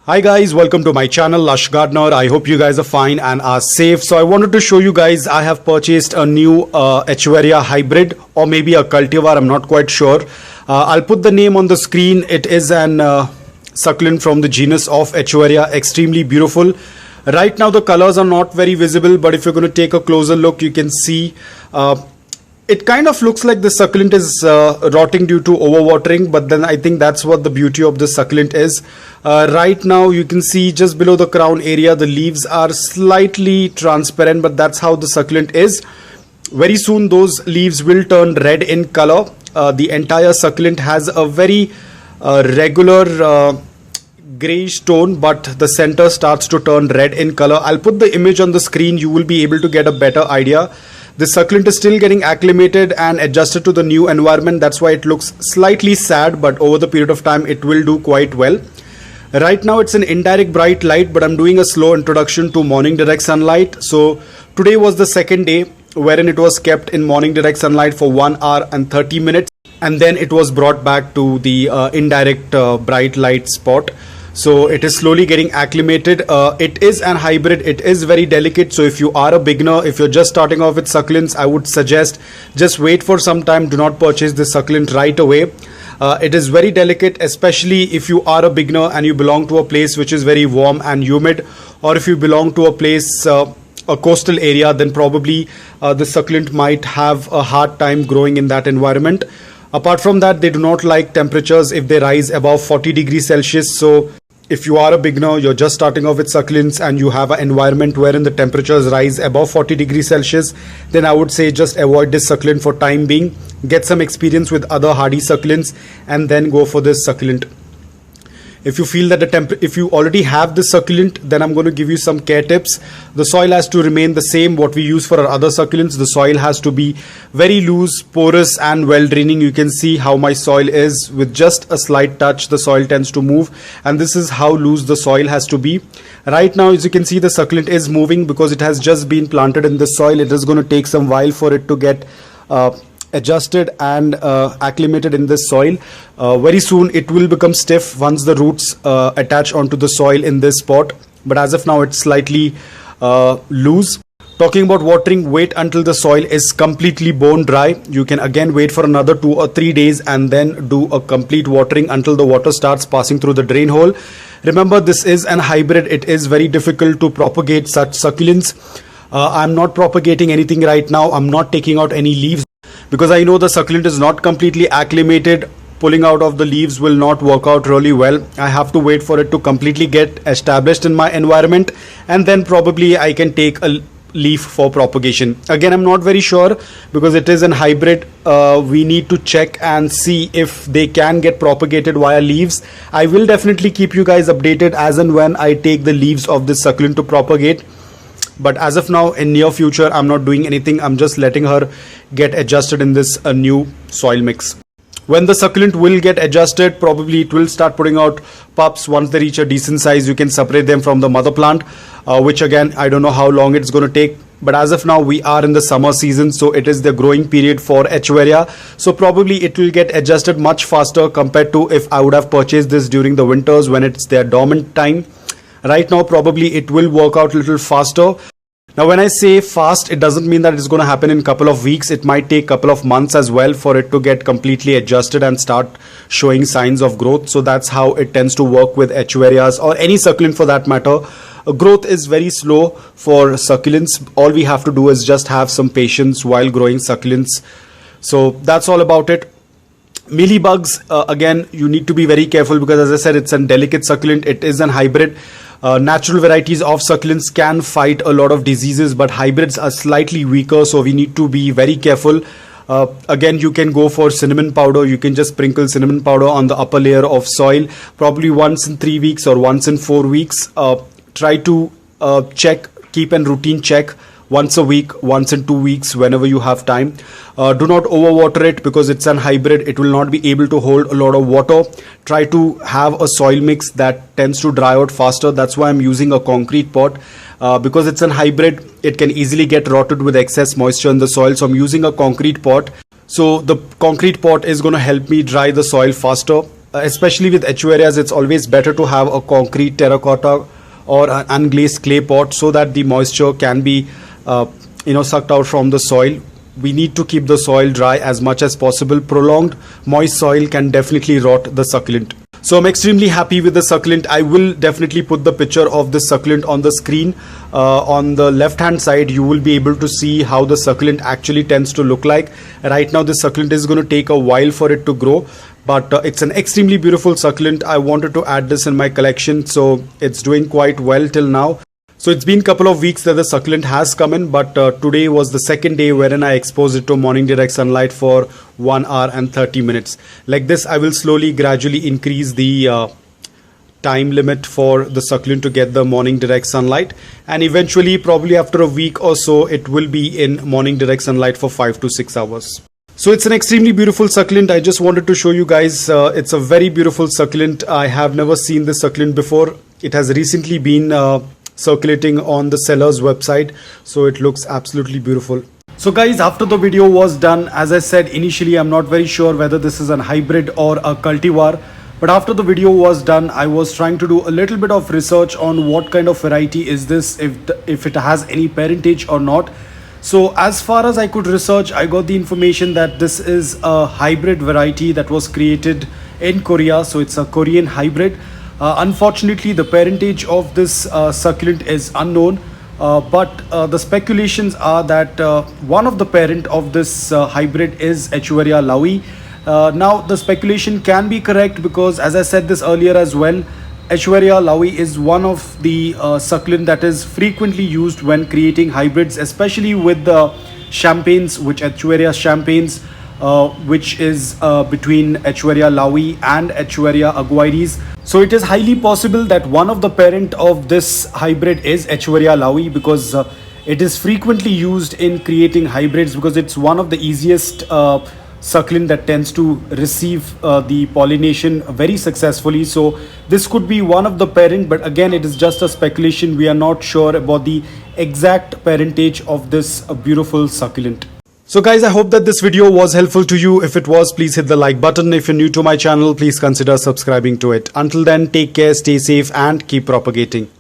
Hi guys, welcome to my channel Lush Gardener. I hope you guys are fine and are safe. So I wanted to show you guys, I have purchased a new Echeveria hybrid, or maybe a cultivar, I'm not quite sure. I'll put the name on the screen. It is an succulent from the genus of Echeveria, extremely beautiful. Right now the colors are not very visible, but if you're going to take a closer look, you can see it kind of looks like the succulent is rotting due to overwatering, but then I think that's what the beauty of the succulent is. Right now you can see just below the crown area the leaves are slightly transparent, but that's how the succulent is. Very soon those leaves will turn red in color. The entire succulent has a very regular grayish tone, but the center starts to turn red in color. I'll put the image on the screen. You will be able to get a better idea. The succulent is still getting acclimated and adjusted to the new environment. That's why it looks slightly sad, but over the period of time it will do quite well. Right now it's an indirect bright light, but I'm doing a slow introduction to morning direct sunlight. So today was the second day wherein it was kept in morning direct sunlight for 1 hour and 30 minutes, and then it was brought back to the indirect bright light spot. So it is slowly getting acclimated. It is an hybrid. It is very delicate. So if you are a beginner, if you're just starting off with succulents, I would suggest just wait for some time. Do not purchase this succulent right away. It is very delicate, especially if you are a beginner and you belong to a place which is very warm and humid, or if you belong to a place, a coastal area, then probably the succulent might have a hard time growing in that environment. Apart from that, they do not like temperatures if they rise above 40 degrees Celsius. So if you are a beginner, you're just starting off with succulents and you have an environment wherein the temperatures rise above 40 degrees Celsius, then I would say just avoid this succulent for time being. Get some experience with other hardy succulents and then go for this succulent. If you feel that if you already have this succulent, then I'm going to give you some care tips. The soil has to remain the same what we use for our other succulents. The soil has to be very loose, porous and well draining. You can see how my soil is. With just a slight touch, the soil tends to move, and this is how loose the soil has to be. Right now, as you can see, the succulent is moving because it has just been planted in the soil. It is going to take some while for it to get adjusted and acclimated in this soil. Very soon it will become stiff once the roots attach onto the soil in this spot, but as of now it's slightly loose. Talking about watering, wait until the soil is completely bone dry. You can again wait for another 2 or 3 days and then do a complete watering until the water starts passing through the drain hole. Remember, this is an hybrid. It is very difficult to propagate such succulents. I'm not propagating anything right now. I'm not taking out any leaves because I know the succulent is not completely acclimated. Pulling out of the leaves will not work out really well. I have to wait for it to completely get established in my environment, and then probably I can take a leaf for propagation. Again, I'm not very sure because it is an hybrid. We need to check and see if they can get propagated via leaves. I will definitely keep you guys updated as and when I take the leaves of this succulent to propagate. But as of now, in near future, I'm not doing anything. I'm just letting her get adjusted in this new soil mix. When the succulent will get adjusted, probably it will start putting out pups. Once they reach a decent size, you can separate them from the mother plant, which again, I don't know how long it's going to take. But as of now, we are in the summer season, so it is the growing period for Echeveria. So probably it will get adjusted much faster compared to if I would have purchased this during the winters when it's their dormant time. Right now, probably it will work out a little faster. Now, when I say fast, it doesn't mean that it's going to happen in a couple of weeks. It might take a couple of months as well for it to get completely adjusted and start showing signs of growth. So that's how it tends to work with Echeverias or any succulent for that matter. Growth is very slow for succulents. All we have to do is just have some patience while growing succulents. So that's all about it. Mealybugs, again, you need to be very careful because, as I said, it's a delicate succulent. It is an hybrid. Natural varieties of succulents can fight a lot of diseases, but hybrids are slightly weaker, so we need to be very careful. Again, you can go for cinnamon powder. You can just sprinkle cinnamon powder on the upper layer of soil, probably once in 3 weeks or once in 4 weeks. Try to keep a routine check once a week, once in 2 weeks, whenever you have time. Do not overwater it because it's an hybrid. It will not be able to hold a lot of water. Try to have a soil mix that tends to dry out faster. That's why I'm using a concrete pot. Because it's an hybrid, it can easily get rotted with excess moisture in the soil. So I'm using a concrete pot. So the concrete pot is going to help me dry the soil faster. especially with Echeverias, it's always better to have a concrete terracotta or an unglazed clay pot so that the moisture can be sucked out from the soil. We need to keep the soil dry as much as possible. Prolonged moist soil can definitely rot the succulent. So I'm extremely happy with the succulent. I will definitely put the picture of the succulent on the screen. On the left hand side, you will be able to see how the succulent actually tends to look like. Right now, this succulent is going to take a while for it to grow, but it's an extremely beautiful succulent. I wanted to add this in my collection, so it's doing quite well till now. So it's been a couple of weeks that the succulent has come in, but today was the second day wherein I exposed it to morning direct sunlight for 1 hour and 30 minutes. Like this, I will slowly gradually increase the time limit for the succulent to get the morning direct sunlight, and eventually probably after a week or so it will be in morning direct sunlight for 5 to 6 hours. So it's an extremely beautiful succulent. I just wanted to show you guys, it's a very beautiful succulent. I have never seen this succulent before. It has recently been circulating on the seller's website, so it looks absolutely beautiful. So guys, after the video was done, as I said initially, I'm not very sure whether this is an hybrid or a cultivar, but after the video was done, I was trying to do a little bit of research on what kind of variety is this, if it has any parentage or not. So as far as I could research, I got the information that this is a hybrid variety that was created in Korea, so it's a Korean hybrid. Unfortunately, the parentage of this succulent is unknown, but the speculations are that one of the parent of this hybrid is Echeveria laui. Now, the speculation can be correct because, as I said this earlier as well, Echeveria laui is one of the succulent that is frequently used when creating hybrids, especially with the champagnes, which Echeveria champagnes, which is between Echeveria laui and Echeveria aguiris. So it is highly possible that one of the parent of this hybrid is Echeveria laui, because it is frequently used in creating hybrids because it's one of the easiest succulent that tends to receive the pollination very successfully. So this could be one of the parent, but again, it is just a speculation. We are not sure about the exact parentage of this beautiful succulent. So guys, I hope that this video was helpful to you. If it was, please hit the like button. If you're new to my channel, please consider subscribing to it. Until then, take care, stay safe, and keep propagating.